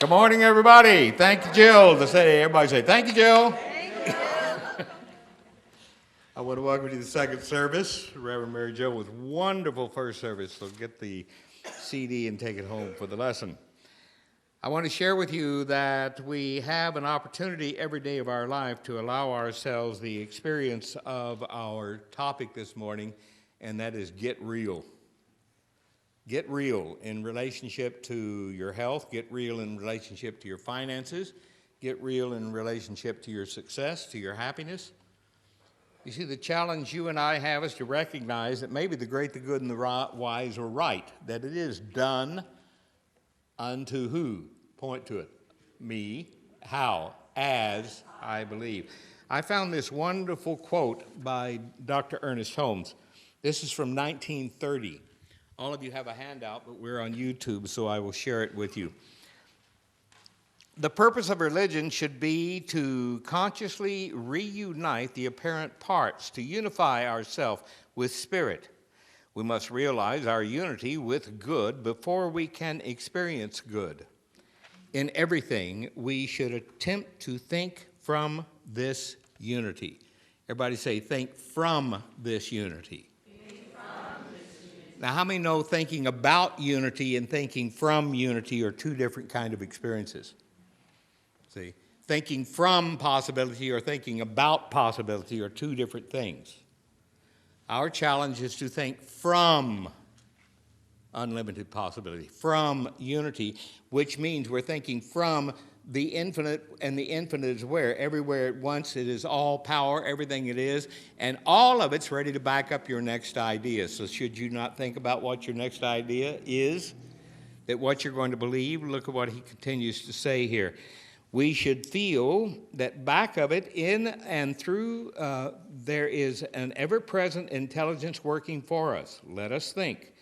Good morning, everybody. Thank you, Jill. Everybody say, thank you, Jill. Thank you. I want to welcome you to the second service. Reverend Mary Jo with wonderful first service, so get the CD and take it home for the lesson. I want to share with you that we have an opportunity every day of our life to allow ourselves the experience of our topic this morning, and that is get real. Get real in relationship to your health, get real in relationship to your finances, get real in relationship to your success, to your happiness. You see, the challenge you and I have is to recognize that maybe the great, the good, and the wise are right, that it is done unto who? Point to it. Me. How? As I believe. I found this wonderful quote by Dr. Ernest Holmes. This is from 1930. All of you have a handout, but we're on YouTube, so I will share it with you. The purpose of religion should be to consciously reunite the apparent parts, to unify ourselves with spirit. We must realize our unity with good before we can experience good. In everything, we should attempt to think from this unity. Everybody say, think from this unity. Now, how many know thinking about unity and thinking from unity are two different kind of experiences? See, thinking from possibility or thinking about possibility are two different things. Our challenge is to think from unlimited possibility, from unity, which means we're thinking from the infinite, and the infinite is where? Everywhere at once. It is all power, everything it is, and all of it's ready to back up your next idea. So should you not think about what your next idea is, that what you're going to believe? Look at what he continues to say here. We should feel that back of it, in and through, there is an ever-present intelligence working for us. Let us think.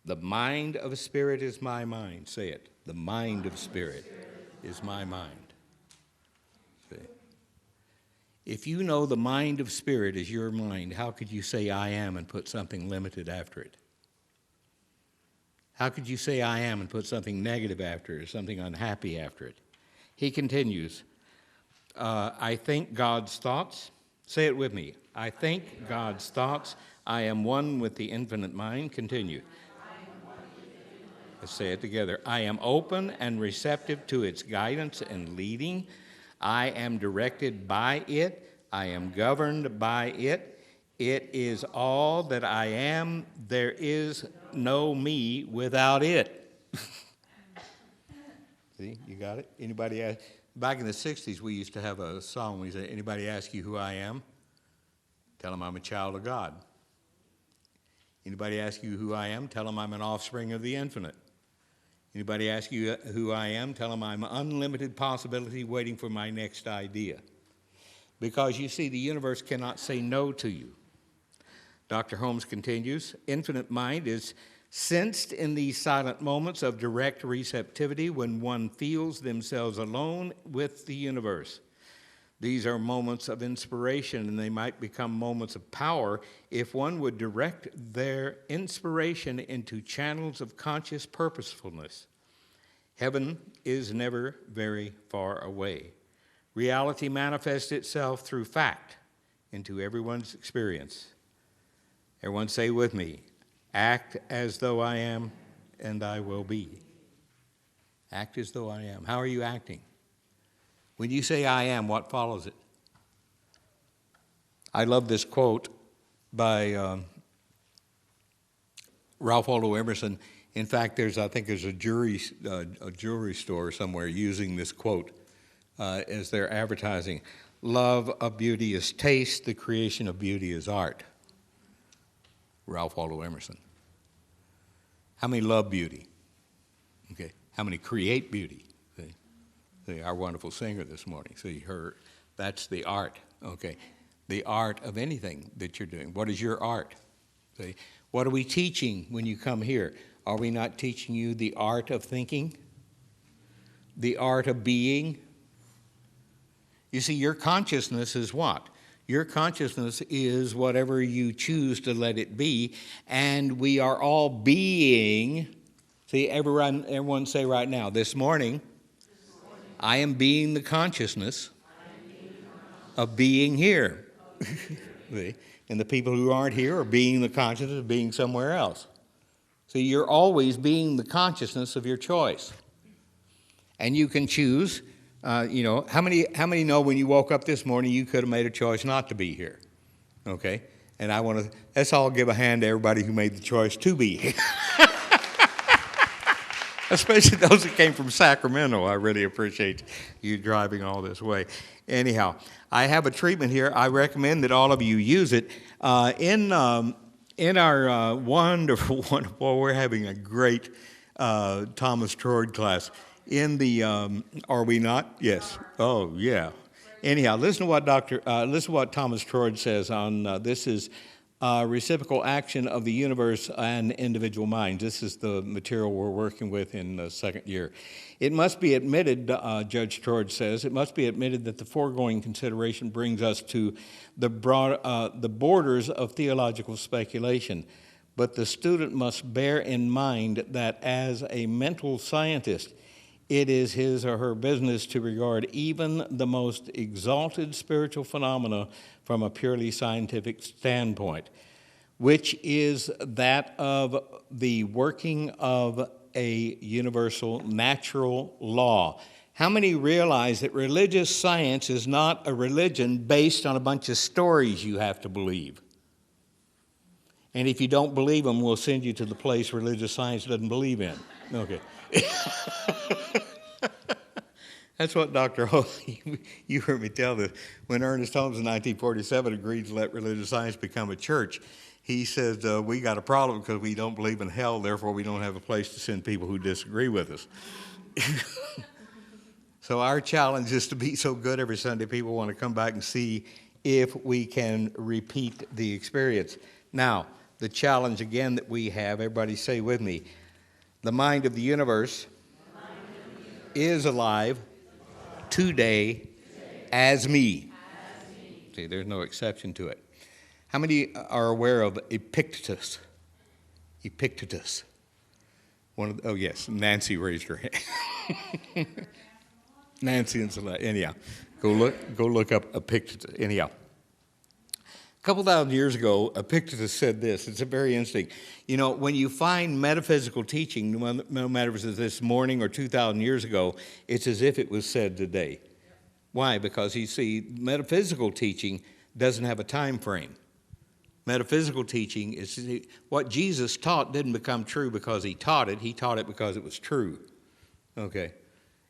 The mind of spirit is my mind. Say it. The mind of spirit is my mind. See? If you know the mind of spirit is your mind, how could you say I am and put something limited after it? How could you say I am and put something negative after it or something unhappy after it? He continues, I think God's thoughts. Say it with me. I think God's thoughts. I am one with the infinite mind. Continue. Let's say it together. I am open and receptive to its guidance and leading. I am directed by it. I am governed by it. It is all that I am. There is no me without it. See, you got it? Anybody ask? Back in the 60s, we used to have a song. We said, anybody ask you who I am? Tell them I'm a child of God. Anybody ask you who I am? Tell them I'm an offspring of the infinite. Anybody ask you who I am? Tell them I'm unlimited possibility waiting for my next idea. Because you see, the universe cannot say no to you. Dr. Holmes continues, infinite mind is sensed in these silent moments of direct receptivity when one feels themselves alone with the universe. These are moments of inspiration, and they might become moments of power if one would direct their inspiration into channels of conscious purposefulness. Heaven is never very far away. Reality manifests itself through fact into everyone's experience. Everyone say with me, act as though I am, and I will be. Act as though I am. How are you acting? When you say I am, what follows it? I love this quote by Ralph Waldo Emerson. In fact, I think there's a jewelry store somewhere using this quote as their advertising. Love of beauty is taste, the creation of beauty is art. Ralph Waldo Emerson. How many love beauty? Okay. How many create beauty? Our wonderful singer this morning. See, that's the art, okay? The art of anything that you're doing. What is your art? See? What are we teaching when you come here? Are we not teaching you the art of thinking? The art of being? You see, your consciousness is what? Your consciousness is whatever you choose to let it be, and we are all being. See, everyone say right now, this morning, I am being the consciousness of being here. See? And the people who aren't here are being the consciousness of being somewhere else. So you're always being the consciousness of your choice. And you can choose, how many know when you woke up this morning you could have made a choice not to be here? Okay? And let's all give a hand to everybody who made the choice to be here. Especially those that came from Sacramento. I really appreciate you driving all this way. Anyhow, I have a treatment here. I recommend that all of you use it. In our wonderful, we're having a great Thomas Troyd class. In the, are we not? Yes. Oh, yeah. Anyhow, listen to what Thomas Troyd says on this is reciprocal action of the universe and individual minds. This is the material we're working with in the second year. It must be admitted, Judge Troyd says, it must be admitted that the foregoing consideration brings us to the borders of theological speculation. But the student must bear in mind that as a mental scientist, it is his or her business to regard even the most exalted spiritual phenomena from a purely scientific standpoint, which is that of the working of a universal natural law. How many realize that religious science is not a religion based on a bunch of stories you have to believe? And if you don't believe them, we'll send you to the place religious science doesn't believe in. Okay. That's what Dr. Holy, you heard me tell this. When Ernest Holmes in 1947 agreed to let religious science become a church, he says, we got a problem because we don't believe in hell, therefore we don't have a place to send people who disagree with us. So our challenge is to be so good every Sunday, people want to come back and see if we can repeat the experience. Now, the challenge again that we have, everybody say with me, the mind of the universe is alive today as me. See, there's no exception to it. How many are aware of Epictetus? Epictetus. Oh, yes, Nancy raised her hand. Nancy and Celeste. Anyhow, go look up Epictetus. Anyhow. A couple thousand years ago, Epictetus said this. It's very interesting. You know, when you find metaphysical teaching, no matter if it's this morning or 2,000 years ago, it's as if it was said today. Why? Because you see, metaphysical teaching doesn't have a time frame. Metaphysical teaching is what Jesus taught didn't become true because he taught it because it was true. Okay.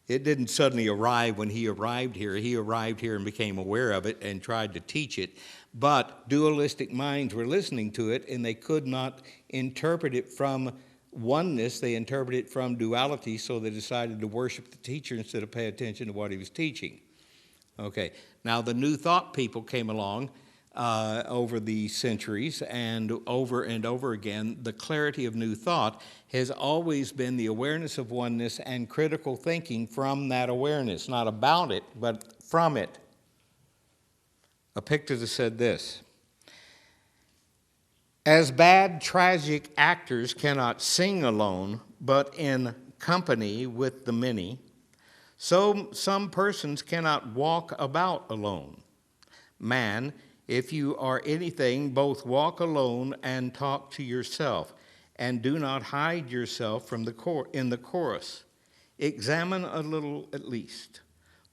It didn't suddenly arrive when he arrived here. He arrived here and became aware of it and tried to teach it. But dualistic minds were listening to it, and they could not interpret it from oneness. They interpreted it from duality, so they decided to worship the teacher instead of pay attention to what he was teaching. Okay. Now, the New Thought people came along over the centuries, and over again, the clarity of New Thought has always been the awareness of oneness and critical thinking from that awareness, not about it, but from it. Epictetus said this: as bad, tragic actors cannot sing alone, but in company with the many, so some persons cannot walk about alone. Man, if you are anything, both walk alone and talk to yourself, and do not hide yourself from in the chorus. Examine a little at least.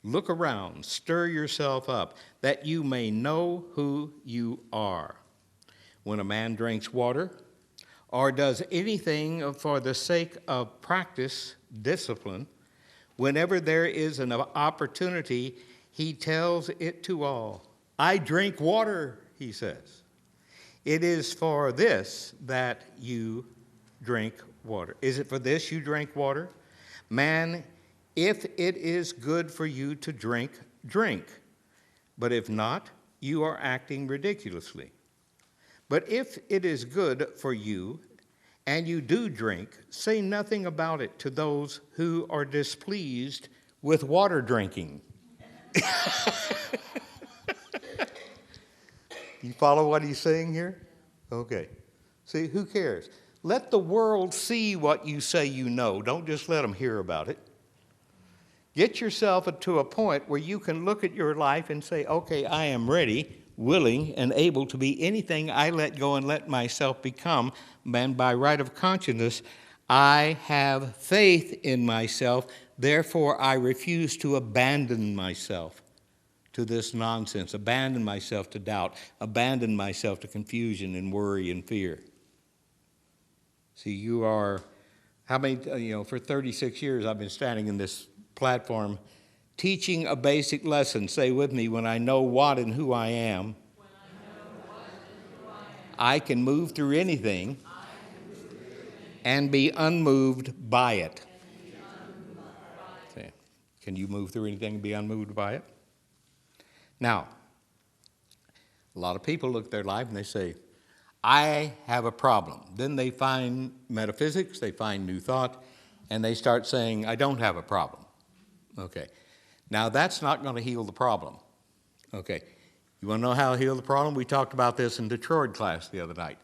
Look around, stir yourself up, that you may know who you are. When a man drinks water, or does anything for the sake of practice, discipline, whenever there is an opportunity, he tells it to all. I drink water, he says. It is for this that you drink water. Is it for this you drink water? Man, if it is good for you to drink, drink. But if not, you are acting ridiculously. But if it is good for you, and you do drink, say nothing about it to those who are displeased with water drinking. You follow what he's saying here? Okay. See, who cares? Let the world see what you say you know. Don't just let them hear about it. Get yourself to a point where you can look at your life and say, okay, I am ready, willing, and able to be anything I let go and let myself become. And by right of consciousness, I have faith in myself. Therefore, I refuse to abandon myself to this nonsense, abandon myself to doubt, abandon myself to confusion and worry and fear. See, you are, how many, for 36 years I've been standing in this platform teaching a basic lesson. Say with me, when I know what and who I am, I can move through anything and be unmoved by it. Can you move through anything and be unmoved by it? Now, a lot of people look at their life and they say, I have a problem. Then they find metaphysics, they find new thought, and they start saying, I don't have a problem. Okay. Now, that's not going to heal the problem. Okay. You want to know how to heal the problem? We talked about this in Detroit class the other night.